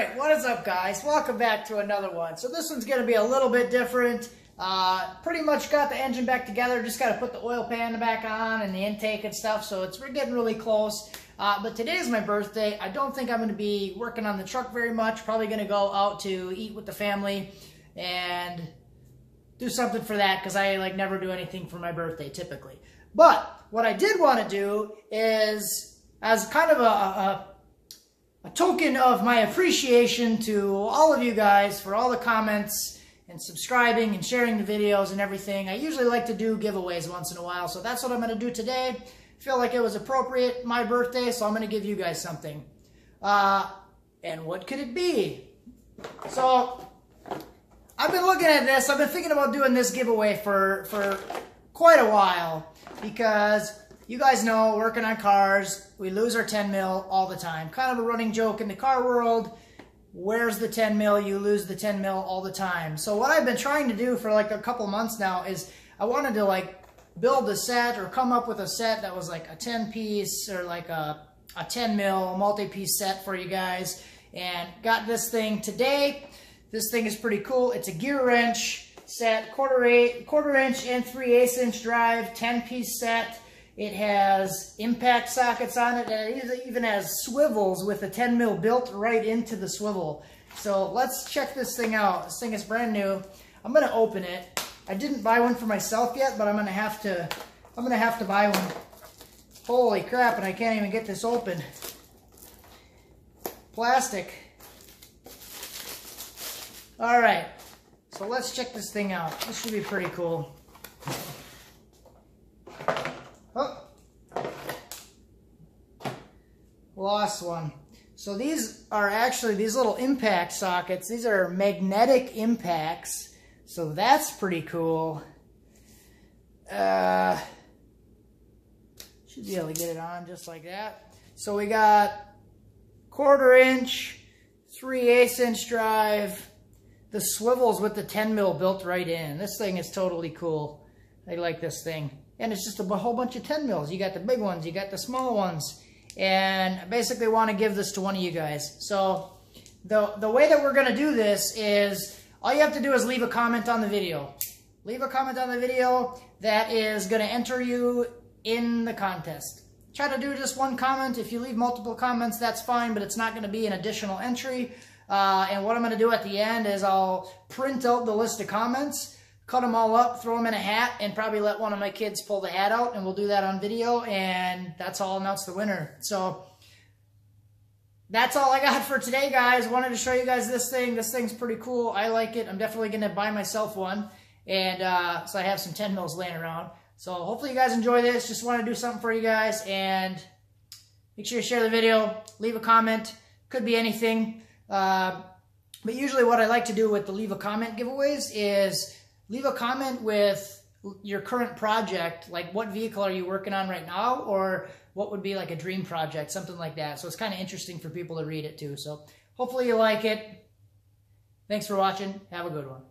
Alright, what is up guys? Welcome back to another one. So this one's going to be a little bit different. Pretty much got the engine back together, just got to put the oil pan back on and the intake and stuff, so we're getting really close. But today is my birthday. I don't think I'm going to be working on the truck very much. Probably going to go out to eat with the family and do something for that, because I never do anything for my birthday typically. But what I did want to do is, as kind of a token of my appreciation to all of you guys for all the comments and subscribing and sharing the videos and everything, I usually like to do giveaways once in a while, so that's what I'm going to do today. I feel like it was appropriate, my birthday, so I'm going to give you guys something. And what could it be? So, I've been looking at this, I've been thinking about doing this giveaway for quite a while, because you guys know, working on cars, we lose our 10 mil all the time. Kind of a running joke in the car world. Where's the 10 mil? You lose the 10 mil all the time. So what I've been trying to do for a couple months now is I wanted to build a set, or come up with a set that was a 10 piece or a 10 mil multi-piece set for you guys. And got this thing today. This thing is pretty cool. It's a gear wrench set, quarter inch and 3/8 inch drive, 10 piece set. It has impact sockets on it, and it even has swivels with a 10 mil built right into the swivel. So let's check this thing out. This thing is brand new. I'm gonna open it. I didn't buy one for myself yet, but I'm gonna have to buy one. Holy crap, and I can't even get this open. Plastic. All right, so let's check this thing out. This should be pretty cool. Oh, lost one. So these are actually these little impact sockets. These are magnetic impacts. So that's pretty cool. Should be able to get it on just like that. So we got quarter inch, 3/8 inch drive, the swivels with the 10 mil built right in. This thing is totally cool. I like this thing. And it's just a whole bunch of 10 mils. You got the big ones, you got the small ones. And I basically want to give this to one of you guys. So the way that we're going to do this is, all you have to do is leave a comment on the video. Leave a comment on the video that is going to enter you in the contest. Try to do just one comment. If you leave multiple comments, that's fine, but it's not going to be an additional entry. And what I'm going to do at the end is I'll print out the list of comments, cut them all up, throw them in a hat, and probably let one of my kids pull the hat out, and we'll do that on video, and that's how I'll announce the winner. So that's all I got for today, guys. Wanted to show you guys this thing. This thing's pretty cool. I like it. I'm definitely going to buy myself one, and so I have some 10 mils laying around. So hopefully you guys enjoy this. Just want to do something for you guys, and make sure you share the video, leave a comment. Could be anything. But usually what I like to do with the leave a comment giveaways is leave a comment with your current project, like what vehicle are you working on right now, or what would be a dream project, something like that. So it's kind of interesting for people to read it too. So hopefully you like it. Thanks for watching. Have a good one.